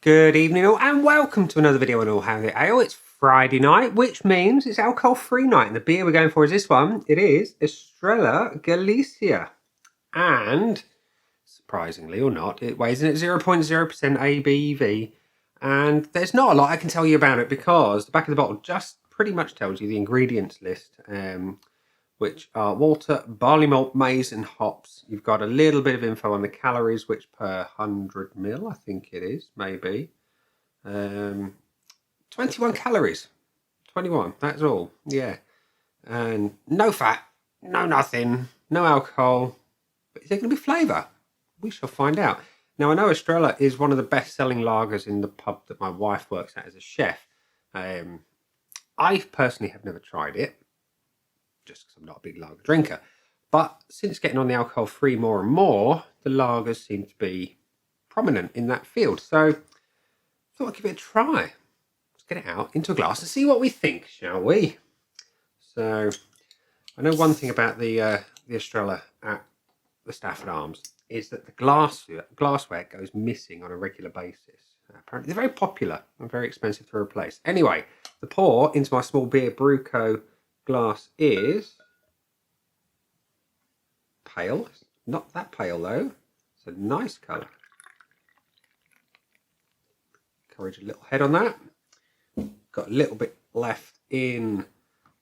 Good evening all and welcome to another video on All Have It Ale. It's Friday night, which means it's alcohol-free night, and the beer we're going for is this one. It is Estrella Galicia, and surprisingly or not, it weighs in at 0.0% ABV, and there's not a lot I can tell you about it because the back of the bottle just pretty much tells you the ingredients list, which are water, barley malt, maize and hops. You've got a little bit of info on the calories, which per 100 mil, I think it is, maybe. 21 calories. 21, that's all, yeah. And no fat, no nothing, no alcohol. But is there going to be flavour? We shall find out. Now, I know Estrella is one of the best-selling lagers in the pub that my wife works at as a chef. I personally have never tried it, just because I'm not a big lager drinker. But since getting on the alcohol-free more and more, the lagers seem to be prominent in that field. So I thought I'd give it a try. Let's get it out into a glass and see what we think, shall we? So I know one thing about the Estrella at the Stafford Arms is that the glassware goes missing on a regular basis. Apparently they're very popular and very expensive to replace. Anyway, the pour into my small beer Bruco glass is pale. It's not that pale though. It's a nice colour. Encourage a little head on that. Got a little bit left in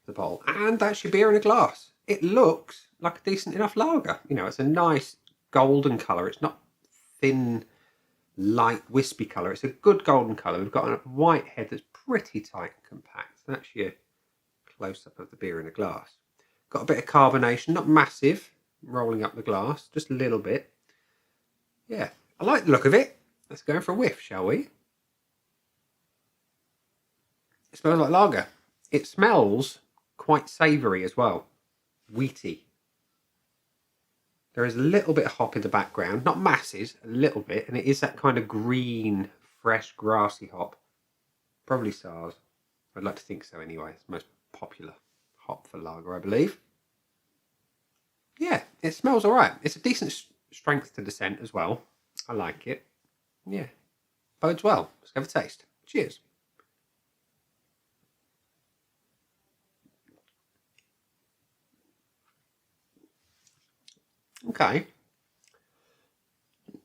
the bowl, and that's your beer in a glass. It looks like a decent enough lager. You know, it's a nice golden colour. It's not thin, light, wispy colour. It's a good golden colour. We've got a white head that's pretty tight and compact. That's your close-up of the beer in a glass. Got a bit of carbonation, not massive, rolling up the glass, just a little bit. Yeah, I like the look of it. Let's go for a whiff, shall we? It smells like lager. It smells quite savoury as well. Wheaty. There is a little bit of hop in the background, not masses, a little bit, and it is that kind of green, fresh, grassy hop. Probably Sars. I'd like to think so anyway. It's the most popular hop for lager, I believe. Yeah, it smells alright. It's a decent strength to the scent as well. I like it. Yeah, bodes well. Let's have a taste. Cheers. Okay. So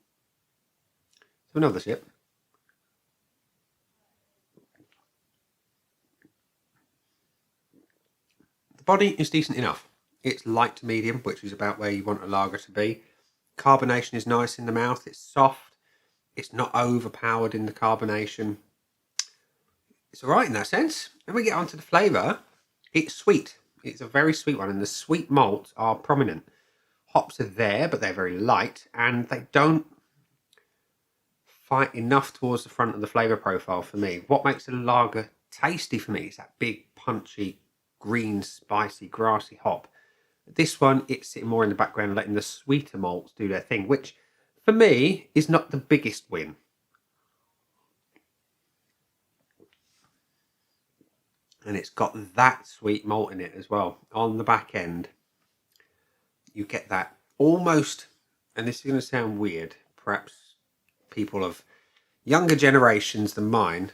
another sip. The body is decent enough. It's light to medium, which is about where you want a lager to be. Carbonation is nice in the mouth. It's soft. It's not overpowered in the carbonation. It's alright in that sense. When we get onto the flavour, it's sweet. It's a very sweet one, and the sweet malts are prominent. Hops are there, but they're very light, and they don't fight enough towards the front of the flavour profile for me. What makes a lager tasty for me is that big, punchy, green, spicy, grassy hop. This one, it's sitting more in the background, letting the sweeter malts do their thing, which for me is not the biggest win. And it's got that sweet malt in it as well. On the back end, you get that almost, and this is going to sound weird, perhaps people of younger generations than mine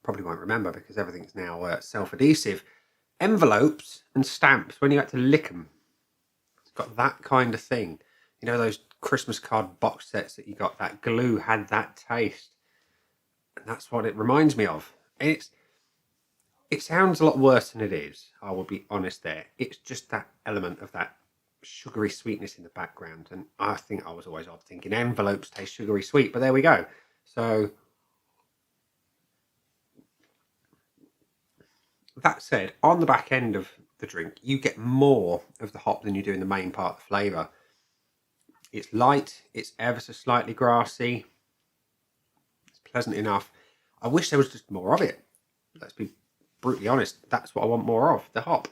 probably won't remember because everything's now self-adhesive. Envelopes and stamps, when you had to lick them, it's got that kind of thing. You know, those Christmas card box sets that you got, that glue had that taste. And that's what it reminds me of. And it sounds a lot worse than it is, I will be honest there. It's just that element of that sugary sweetness in the background. And I think I was always odd thinking envelopes taste sugary sweet, but there we go. So that said, on the back end of the drink, you get more of the hop than you do in the main part of the flavour. It's light, it's ever so slightly grassy. It's pleasant enough. I wish there was just more of it. Let's be brutally honest, that's what I want more of, the hop.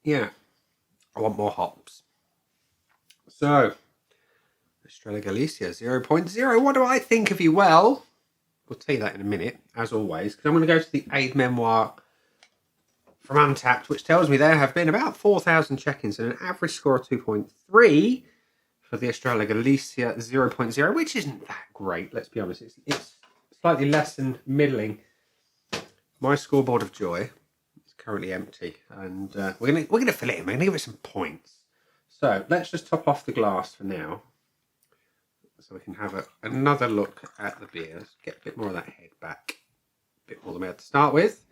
Yeah, I want more hops. So, Estrella Galicia 0.0, what do I think of you? Well, we'll tell you that in a minute, as always, because I'm going to go to the aid memoir from Untapped, which tells me there have been about 4,000 check-ins and an average score of 2.3 for the Estrella Galicia 0.0, which isn't that great, let's be honest. It's slightly less than middling. My scoreboard of joy is currently empty, and we're gonna fill it in. We're gonna give it some points. So let's just top off the glass for now, so we can have another look at the beer. Let's get a bit more of that head back, a bit more than we had to start with.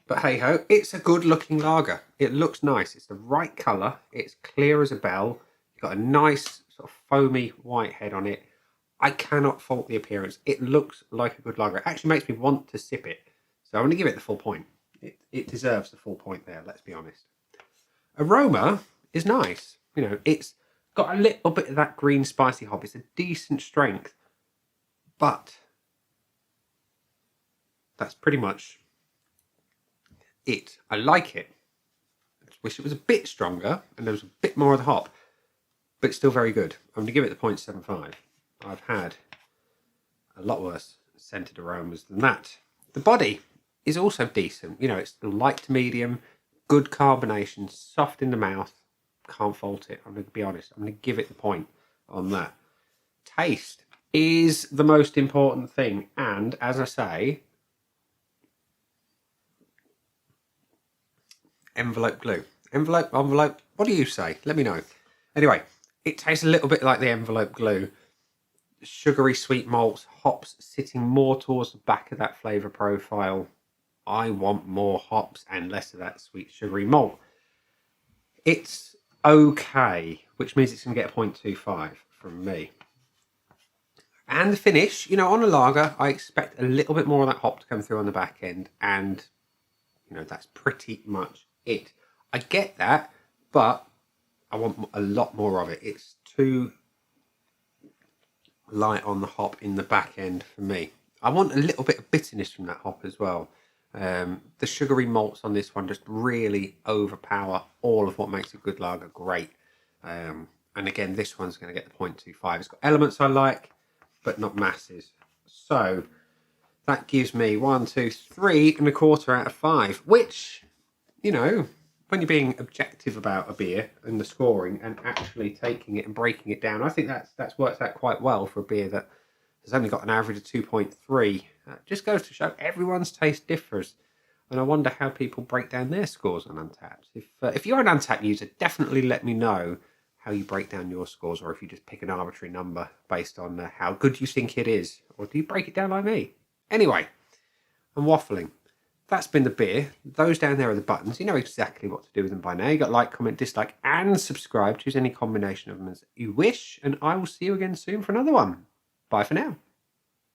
But hey ho, it's a good looking lager. It looks nice. It's the right colour. It's clear as a bell. It's got a nice sort of foamy white head on it. I cannot fault the appearance. It looks like a good lager. It actually makes me want to sip it. So I'm going to give it the full point. It deserves the full point there, let's be honest. Aroma is nice. You know, it's got a little bit of that green spicy hop. It's a decent strength. But that's pretty much it. I like it. I just wish it was a bit stronger and there was a bit more of the hop, but it's still very good. I'm going to give it the 0.75. I've had a lot worse scented aromas than that. The body is also decent. You know, it's light to medium, good carbonation, soft in the mouth. Can't fault it. I'm going to be honest. I'm going to give it the point on that. Taste is the most important thing. And as I say, envelope glue. Envelope, what do you say? Let me know. Anyway, it tastes a little bit like the envelope glue. Sugary sweet malts, hops sitting more towards the back of that flavour profile. I want more hops and less of that sweet sugary malt. It's okay, which means it's going to get a 0.25 from me. And the finish, you know, on a lager, I expect a little bit more of that hop to come through on the back end, and you know, that's pretty much it. I get that, but I want a lot more of it. It's too light on the hop in the back end for me. I want a little bit of bitterness from that hop as well. The sugary malts on this one just really overpower all of what makes a good lager great. And again, this one's going to get the 0.25. It's got elements I like, but not masses. So that gives me 3.25 out of 5, which, you know, when you're being objective about a beer and the scoring and actually taking it and breaking it down, I think that's worked out quite well for a beer that has only got an average of 2.3. Just goes to show everyone's taste differs. And I wonder how people break down their scores on Untapped. If you're an Untapped user, definitely let me know how you break down your scores, or if you just pick an arbitrary number based on how good you think it is. Or do you break it down like me? Anyway, I'm waffling. That's been the beer. Those down there are the buttons. You know exactly what to do with them by now. You got like, comment, dislike, and subscribe. Choose any combination of them as you wish. And I will see you again soon for another one. Bye for now.